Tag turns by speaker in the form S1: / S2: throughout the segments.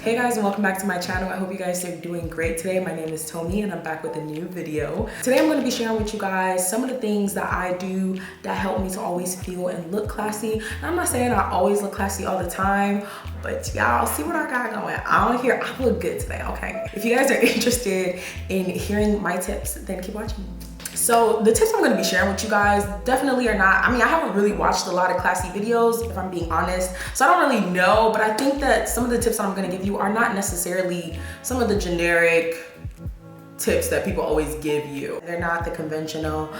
S1: Hey guys, and welcome back to my channel. I hope you guys are doing great today. My name is Tomi and I'm back with a new video. Today I'm going to be sharing with you guys some of the things that I do that help me to always feel and look classy. And I'm not saying I always look classy all the time, but y'all see what I got going on here. I look good today, okay? If you guys are interested in hearing my tips, then keep watching. So the tips I'm gonna be sharing with you guys definitely are not, I haven't really watched a lot of classy videos, if I'm being honest. So I don't really know, but I think that some of the tips that I'm gonna give you are not necessarily some of the generic tips that people always give you. They're not the conventional,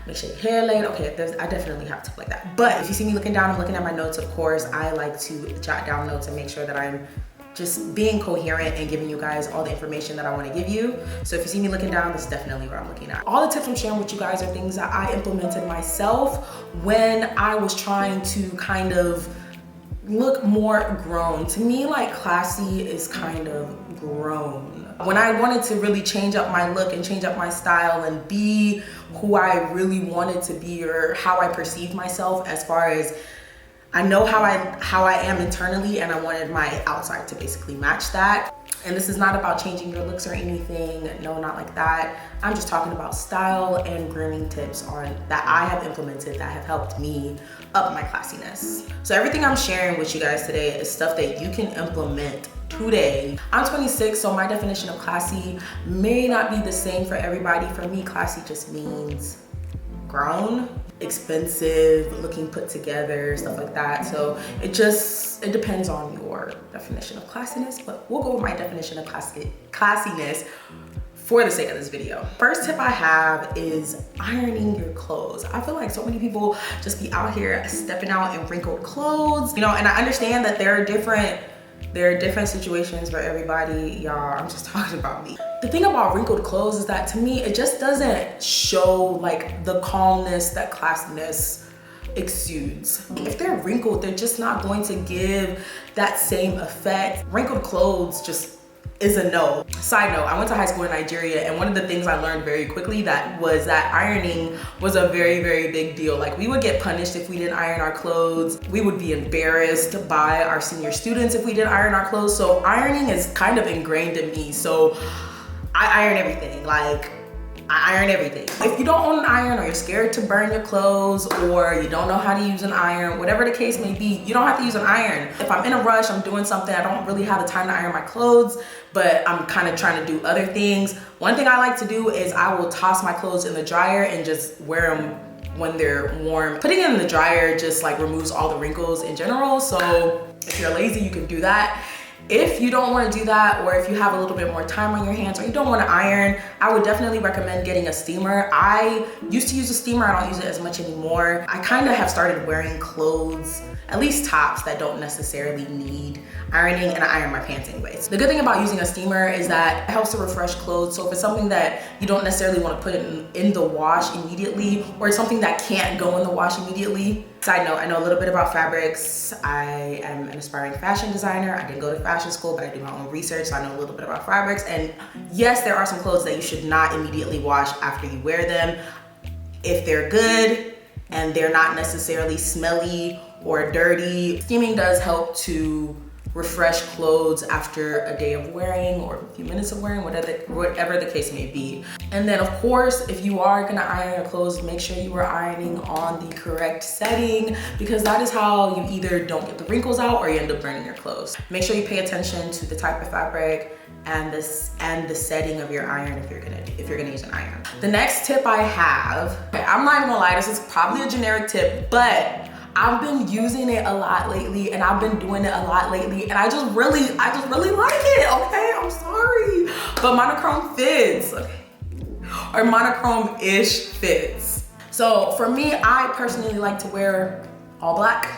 S1: make sure your hair laid. Okay, I definitely have tips like that. But if you see me looking down, I'm looking at my notes, of course. I like to jot down notes and make sure that I'm just being coherent and giving you guys all the information that I want to give you. So if you see me looking down, this is definitely what I'm looking at. All the tips I'm sharing with you guys are things that I implemented myself when I was trying to kind of look more grown. To me, like, classy is kind of grown. When I wanted to really change up my look and change up my style and be who I really wanted to be, or how I perceived myself, as far as I know how I am internally, and I wanted my outside to basically match that. And this is not about changing your looks or anything. No, not like that. I'm just talking about style and grooming tips that I have implemented that have helped me up my classiness. So everything I'm sharing with you guys today is stuff that you can implement today. I'm 26, so my definition of classy may not be the same for everybody. For me, classy just means grown, expensive, looking put together, stuff like that. So it depends on your definition of classiness, but we'll go with my definition of classiness for the sake of this video. First tip I have is ironing your clothes. I feel like so many people just be out here stepping out in wrinkled clothes, you know, and I understand that there are different situations for everybody. Y'all, I'm just talking about me. The thing about wrinkled clothes is that, to me, it just doesn't show like the calmness that classiness exudes. If they're wrinkled, they're just not going to give that same effect. Wrinkled clothes just is a no. Side note, I went to high school in Nigeria, and one of the things I learned very quickly was that ironing was a very, very big deal. Like, we would get punished if we didn't iron our clothes. We would be embarrassed by our senior students if we didn't iron our clothes. So ironing is kind of ingrained in me. So I iron everything. Like, I iron everything. If you don't own an iron, or you're scared to burn your clothes, or you don't know how to use an iron, whatever the case may be, you don't have to use an iron. If I'm in a rush, I'm doing something, I don't really have the time to iron my clothes, but I'm kind of trying to do other things. One thing I like to do is I will toss my clothes in the dryer and just wear them when they're warm. Putting it in the dryer just like removes all the wrinkles in general. So if you're lazy, you can do that. If you don't want to do that, or if you have a little bit more time on your hands, or you don't want to iron, I would definitely recommend getting a steamer. I used to use a steamer. I don't use it as much anymore. I kind of have started wearing clothes, at least tops, that don't necessarily need ironing, and I iron my pants anyways. The good thing about using a steamer is that it helps to refresh clothes. So if it's something that you don't necessarily want to put in the wash immediately, or it's something that can't go in the wash immediately. Side note, I know a little bit about fabrics. I am an aspiring fashion designer. I didn't go to fashion school, but I do my own research, so I know a little bit about fabrics. And yes, there are some clothes that you should not immediately wash after you wear them. If they're good and they're not necessarily smelly or dirty, steaming does help to refresh clothes after a day of wearing, or a few minutes of wearing, whatever the case may be. And then, of course, if you are gonna iron your clothes, make sure you are ironing on the correct setting, because that is how you either don't get the wrinkles out, or you end up burning your clothes. Make sure you pay attention to the type of fabric and the setting of your iron if you're gonna use an iron. The next tip I have, okay, I'm not even gonna lie, this is probably a generic tip, but I've been using it a lot lately, and I've been doing it a lot lately, and I just really like it, okay? I'm sorry. But monochrome fits, okay? Or monochrome-ish fits. So for me, I personally like to wear all black,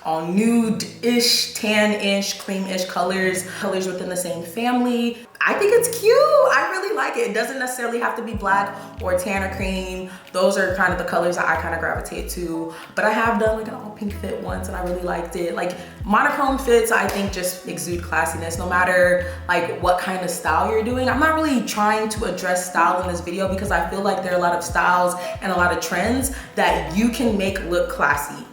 S1: all nude-ish, tan-ish, cream-ish colors within the same family. I think it's cute. I really like it. It doesn't necessarily have to be black or tan or cream. Those are kind of the colors that I kind of gravitate to. But I have done like an all pink fit once, and I really liked it. Like, monochrome fits, I think, just exude classiness no matter like what kind of style you're doing. I'm not really trying to address style in this video, because I feel like there are a lot of styles and a lot of trends that you can make look classy.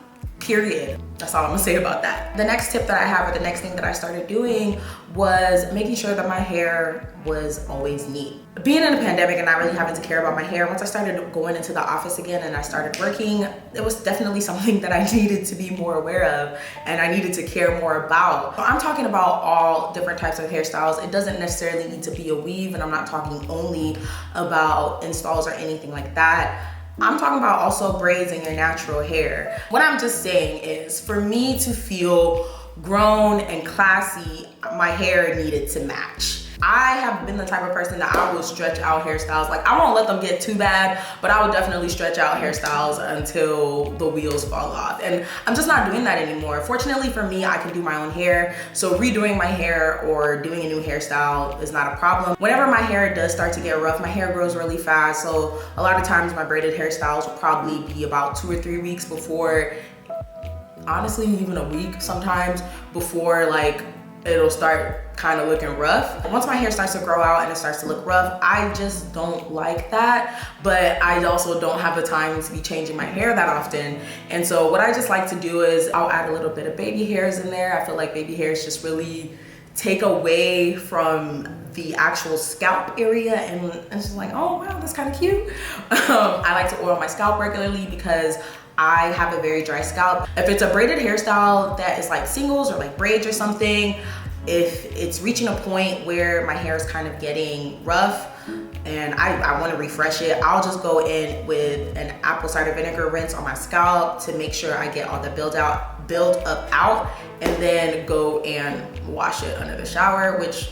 S1: period. That's all I'm gonna say about that. The next tip that I have, or the next thing that I started doing, was making sure that my hair was always neat. Being in a pandemic and not really having to care about my hair, once I started going into the office again and I started working, it was definitely something that I needed to be more aware of and I needed to care more about. So I'm talking about all different types of hairstyles. It doesn't necessarily need to be a weave, and I'm not talking only about installs or anything like that. I'm talking about also braids in your natural hair. What I'm just saying is, for me to feel grown and classy, my hair needed to match. I have been the type of person that I will stretch out hairstyles. Like, I won't let them get too bad, but I would definitely stretch out hairstyles until the wheels fall off. And I'm just not doing that anymore. Fortunately for me, I can do my own hair. So redoing my hair or doing a new hairstyle is not a problem. Whenever my hair does start to get rough, my hair grows really fast. So a lot of times my braided hairstyles will probably be about 2 or 3 weeks before, honestly, even a week sometimes, before like it'll start kind of looking rough. Once my hair starts to grow out and it starts to look rough, I just don't like that, but I also don't have the time to be changing my hair that often. And so what I just like to do is I'll add a little bit of baby hairs in there. I feel like baby hairs just really take away from the actual scalp area, and it's just like, oh wow, that's kind of cute. I like to oil my scalp regularly because I have a very dry scalp. If it's a braided hairstyle that is like singles or like braids or something, if it's reaching a point where my hair is kind of getting rough and I want to refresh it, I'll just go in with an apple cider vinegar rinse on my scalp to make sure I get all the build up out, and then go and wash it under the shower, which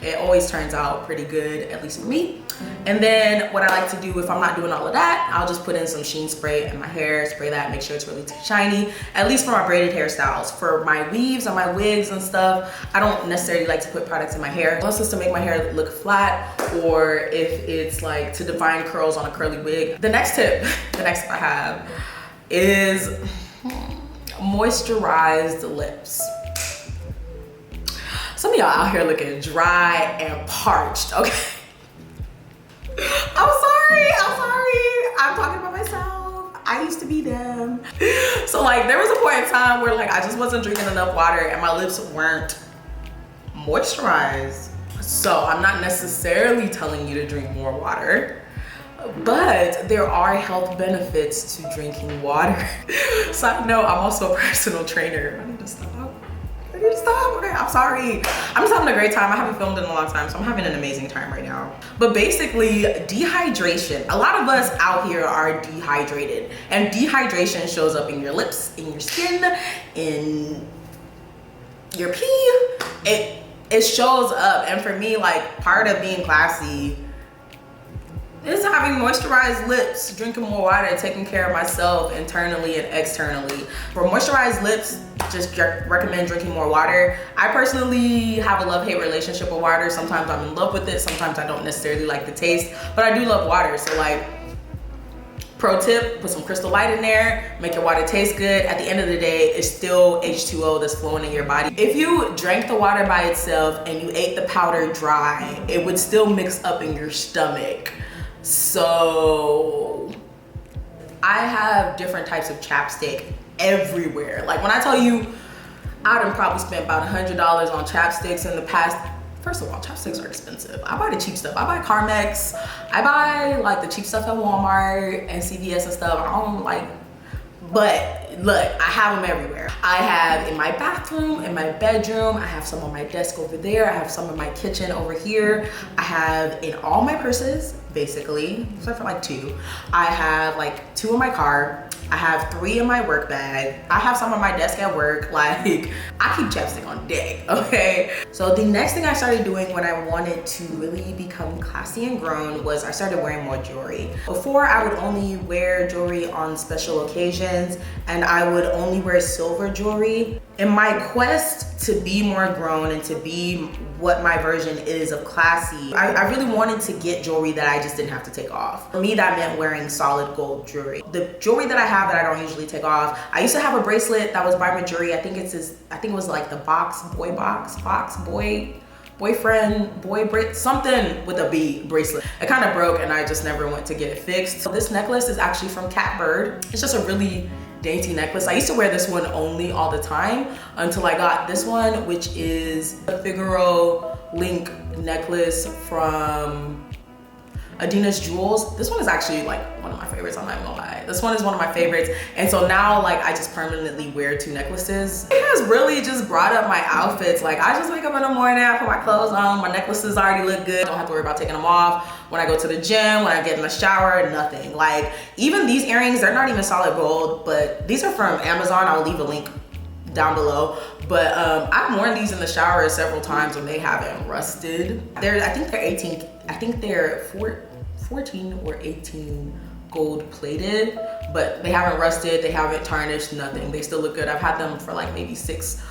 S1: it always turns out pretty good, at least for me. And then what I like to do, if I'm not doing all of that, I'll just put in some sheen spray in my hair, spray that, make sure it's really shiny, at least for my braided hairstyles. For my weaves and my wigs and stuff, I don't necessarily like to put products in my hair, unless it's to make my hair look flat, or if it's like to define curls on a curly wig. The next tip I have is moisturized lips. Some of y'all out here looking dry and parched, okay? I'm sorry. I'm talking about myself. I used to be them. So like, there was a point in time where like I just wasn't drinking enough water and my lips weren't moisturized. So I'm not necessarily telling you to drink more water, but there are health benefits to drinking water. Side note, I'm also a personal trainer. I need to stop. Okay, I'm sorry. I'm just having a great time. I haven't filmed in a long time, so I'm having an amazing time right now. But basically, dehydration. A lot of us out here are dehydrated, and dehydration shows up in your lips, in your skin, in your pee. It shows up, and for me, like, part of being classy is having moisturized lips, drinking more water, taking care of myself internally and externally. For moisturized lips, just recommend drinking more water. I personally have a love-hate relationship with water. Sometimes I'm in love with it, sometimes I don't necessarily like the taste, but I do love water. So like, pro tip, put some Crystal Light in there, make your water taste good. At the end of the day, it's still H2O that's flowing in your body. If you drank the water by itself and you ate the powder dry, it would still mix up in your stomach. So I have different types of chapstick everywhere. Like, when I tell you, I done probably spent about $100 on chapsticks in the past. First of all, chapsticks are expensive. I buy the cheap stuff. I buy Carmex. I buy like the cheap stuff at Walmart and CVS and stuff. I don't like, but look, I have them everywhere. I have in my bathroom, in my bedroom. I have some on my desk over there. I have some in my kitchen over here. I have in all my purses, basically, except for like 2. I have like 2 in my car. I have 3 in my work bag. I have some on my desk at work. Like, I keep chapstick on deck, okay? So the next thing I started doing when I wanted to really become classy and grown was I started wearing more jewelry. Before, I would only wear jewelry on special occasions, and I would only wear silver jewelry. In my quest to be more grown and to be what my version is of classy, I really wanted to get jewelry that I just didn't have to take off. For me, that meant wearing solid gold jewelry. The jewelry that I have that I don't usually take off, I used to have a bracelet that was by Majuri. I think it was like the boyfriend, something with a B bracelet. It kind of broke and I just never went to get it fixed. So this necklace is actually from Catbird. It's just a really dainty necklace. I used to wear this one only all the time until I got this one, which is a Figaro link necklace from Adina's Jewels. This one is actually like one of my favorites, I'm not even gonna lie. This one is one of my favorites. And so now like I just permanently wear 2 necklaces. It has really just brought up my outfits. Like I just wake up in the morning, I put my clothes on, my necklaces already look good. I don't have to worry about taking them off. When I go to the gym, when I get in the shower, nothing. Like even these earrings, they're not even solid gold, but these are from Amazon. I'll leave a link down below. But I've worn these in the shower several times when they haven't rusted. I think they're 18, I think they're 14 or 18 gold plated, but they haven't rusted, they haven't tarnished, nothing. They still look good. I've had them for like maybe 6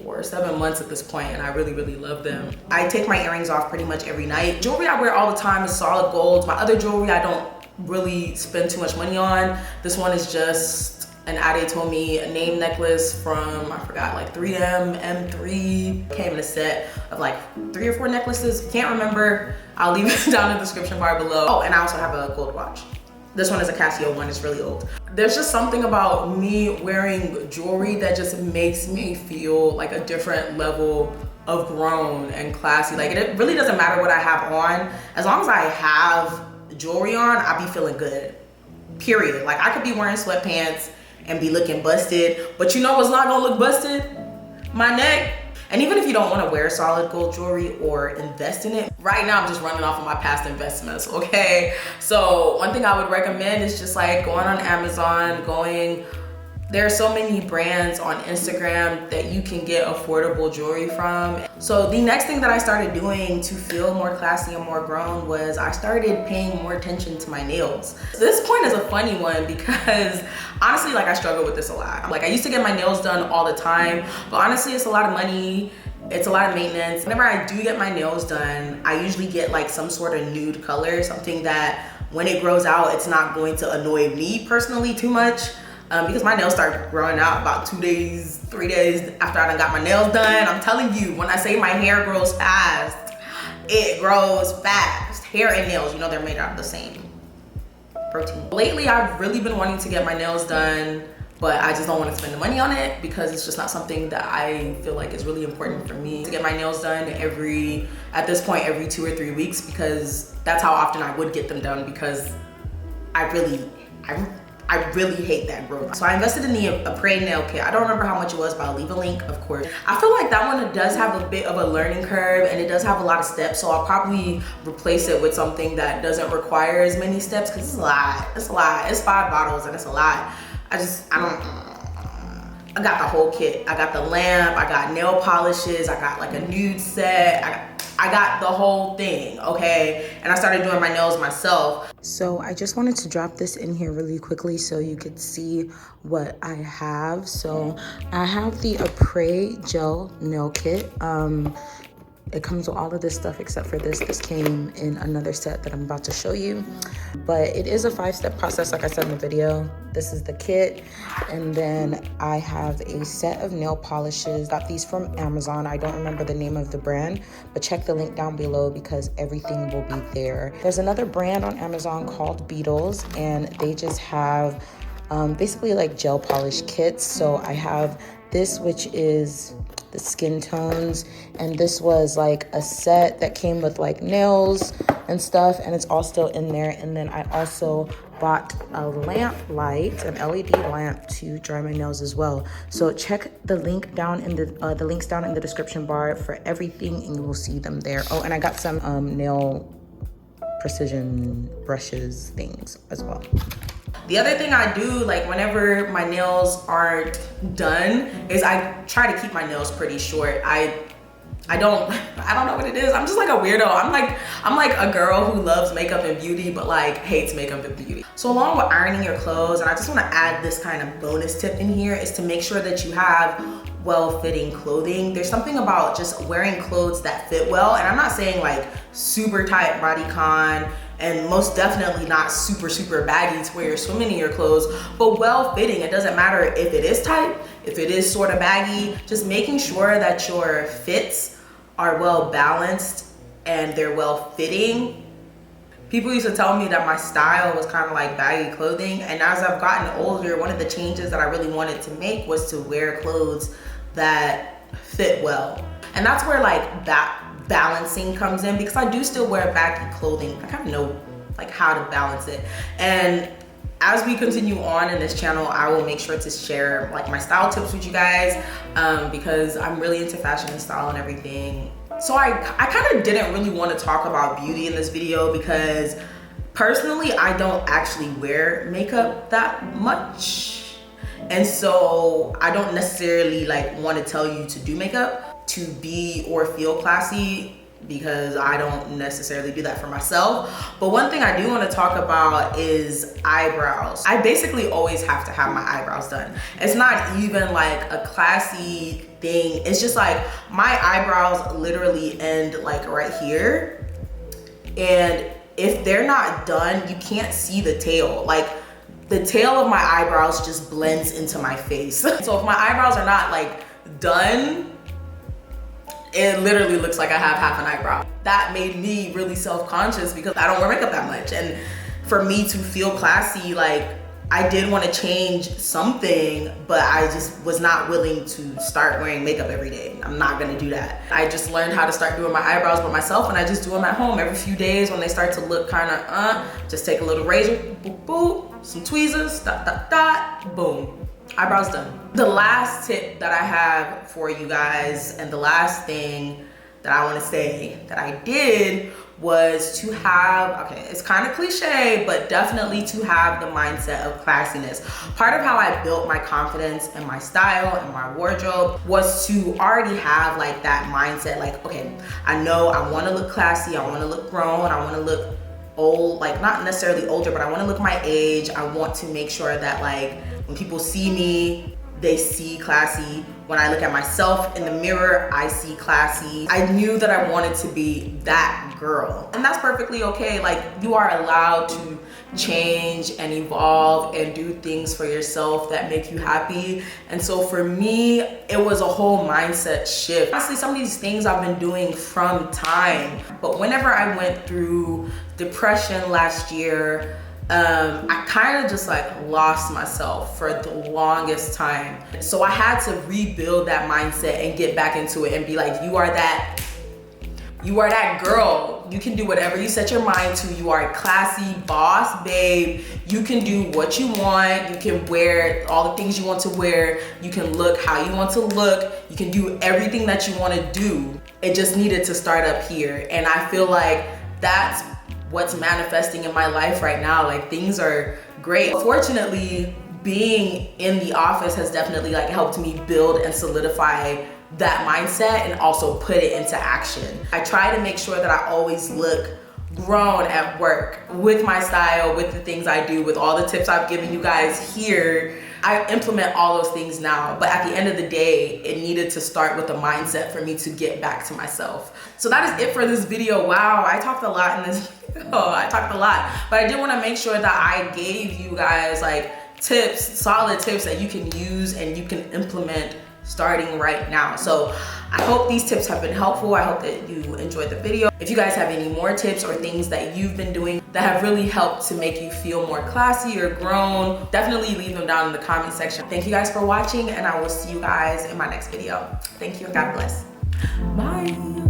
S1: or 7 months at this point, and I really, really love them. I take my earrings off pretty much every night. Jewelry I wear all the time is solid golds. My other jewelry I don't really spend too much money on. This one is just an Adetomi name necklace from, I forgot, like 3M, M3. Came in a set of like 3 or 4 necklaces. Can't remember. I'll leave it down in the description bar below. Oh, and I also have a gold watch. This one is a Casio one, it's really old. There's just something about me wearing jewelry that just makes me feel like a different level of grown and classy. Like it really doesn't matter what I have on. As long as I have jewelry on, I be feeling good, period. Like I could be wearing sweatpants and be looking busted, but you know what's not gonna look busted? My neck. And even if you don't wanna wear solid gold jewelry or invest in it, right now I'm just running off of my past investments, okay? So one thing I would recommend is just like going on Amazon, there are so many brands on Instagram that you can get affordable jewelry from. So the next thing that I started doing to feel more classy and more grown was I started paying more attention to my nails. This point is a funny one because honestly, like I struggle with this a lot. Like I used to get my nails done all the time, but honestly, it's a lot of money. It's a lot of maintenance. Whenever I do get my nails done, I usually get like some sort of nude color, something that when it grows out, it's not going to annoy me personally too much. Because my nails start growing out about 2 days, 3 days after I done got my nails done. I'm telling you, when I say my hair grows fast, it grows fast. Hair and nails, you know, they're made out of the same protein. Lately, I've really been wanting to get my nails done, but I just don't want to spend the money on it because it's just not something that I feel like is really important for me to get my nails done at this point, every 2 or 3 weeks, because that's how often I would get them done because I really hate that growth. So I invested in the Apres nail kit. I don't remember how much it was, but I'll leave a link, of course. I feel like that one does have a bit of a learning curve and it does have a lot of steps. So I'll probably replace it with something that doesn't require as many steps because it's a lot. It's a lot. It's 5 bottles and it's a lot. I got the whole kit. I got the lamp, I got nail polishes, I got like a nude set, I got the whole thing, okay? And I started doing my nails myself. So I just wanted to drop this in here really quickly so you could see what I have. So I have the Apres gel nail kit. It comes with all of this stuff except for this. This came in another set that I'm about to show you. But it is a 5-step process, like I said in the video. This is the kit. And then I have a set of nail polishes. Got these from Amazon. I don't remember the name of the brand, but check the link down below because everything will be there. There's another brand on Amazon called Beetles, and they just have basically like gel polish kits. So I have this, which is the skin tones, and this was like a set that came with like nails and stuff, and it's all still in there. And then I also bought a lamp light, an LED lamp, to dry my nails as well. So check the link down in the links down in the description bar for everything, and you will see them there. Oh, and I got some nail precision brushes things as well. The other thing I do, like whenever my nails aren't done, is I try to keep my nails pretty short. I don't know what it is. I'm just like a weirdo. I'm like a girl who loves makeup and beauty, but like hates makeup and beauty. So along with ironing your clothes, and I just want to add this kind of bonus tip in here, is to make sure that you have well-fitting clothing. There's something about just wearing clothes that fit well, and I'm not saying like super tight bodycon, and most definitely not super baggy to where you're swimming in your clothes, but well-fitting. It doesn't matter if it is tight, if it is sort of baggy, just making sure that your fits are well balanced and they're well-fitting people used to tell me that my style was kind of like baggy clothing, and as I've gotten older, one of the changes that I really wanted to make was to wear clothes that fit well. And that's where like that balancing comes in, because I do still wear baggy clothing. I kind of know like how to balance it. And as we continue on in this channel, I will make sure to share like my style tips with you guys, because I'm really into fashion and style and everything. So I kind of didn't really want to talk about beauty in this video, because personally I don't actually wear makeup that much, and so I don't necessarily like want to tell you to do makeup to be or feel classy, because I don't necessarily do that for myself. But one thing I do want to talk about is eyebrows. I basically always have to have my eyebrows done. It's not even like a classy thing. It's just like my eyebrows literally end like right here. And if they're not done, you can't see the tail. Like the tail of my eyebrows just blends into my face. So if my eyebrows are not like done, it literally looks like I have half an eyebrow. That made me really self-conscious, because I don't wear makeup that much. And for me to feel classy, like I did want to change something, but I just was not willing to start wearing makeup every day. I'm not gonna do that. I just learned how to start doing my eyebrows by myself, and I just do them at home every few days when they start to look kind of, just take a little razor, boop, boop, some tweezers, dot, dot, dot, boom. Eyebrows done. The last tip that I have for you guys, and the last thing that I want to say that I did, was to have, okay, it's kind of cliche, but definitely to have the mindset of classiness. Part of how I built my confidence and my style and my wardrobe was to already have like that mindset, like, okay, I know I want to look classy, I want to look grown, I want to look old, like not necessarily older, but I want to look my age. I want to make sure that like when people see me, they see classy. When I look at myself in the mirror, I see classy. I knew that I wanted to be that girl, and that's perfectly okay. Like you are allowed to change and evolve and do things for yourself that make you happy. And so for me, it was a whole mindset shift. Honestly, some of these things I've been doing from time, but whenever I went through depression last year, I kind of just like lost myself for the longest time. So I had to rebuild that mindset and get back into it and be like, you are that girl. You can do whatever you set your mind to. You are a classy boss babe. You can do what you want. You can wear all the things you want to wear. You can look how you want to look. You can do everything that you want to do. It just needed to start up here. And I feel like that's what's manifesting in my life right now. Like things are great. Fortunately, being in the office has definitely like helped me build and solidify that mindset and also put it into action. I try to make sure that I always look grown at work with my style, with the things I do, with all the tips I've given you guys here. I implement all those things now, but at the end of the day, it needed to start with a mindset for me to get back to myself. So that is it for this video. Wow, I talked a lot in this video. I talked a lot, but I did want to make sure that I gave you guys like tips, solid tips that you can use and you can implement starting right now. So I hope these tips have been helpful. I hope that you enjoyed the video. If you guys have any more tips or things that you've been doing that have really helped to make you feel more classy or grown, definitely leave them down in the comment section. Thank you guys for watching, and I will see you guys in my next video. Thank you and God bless. Bye.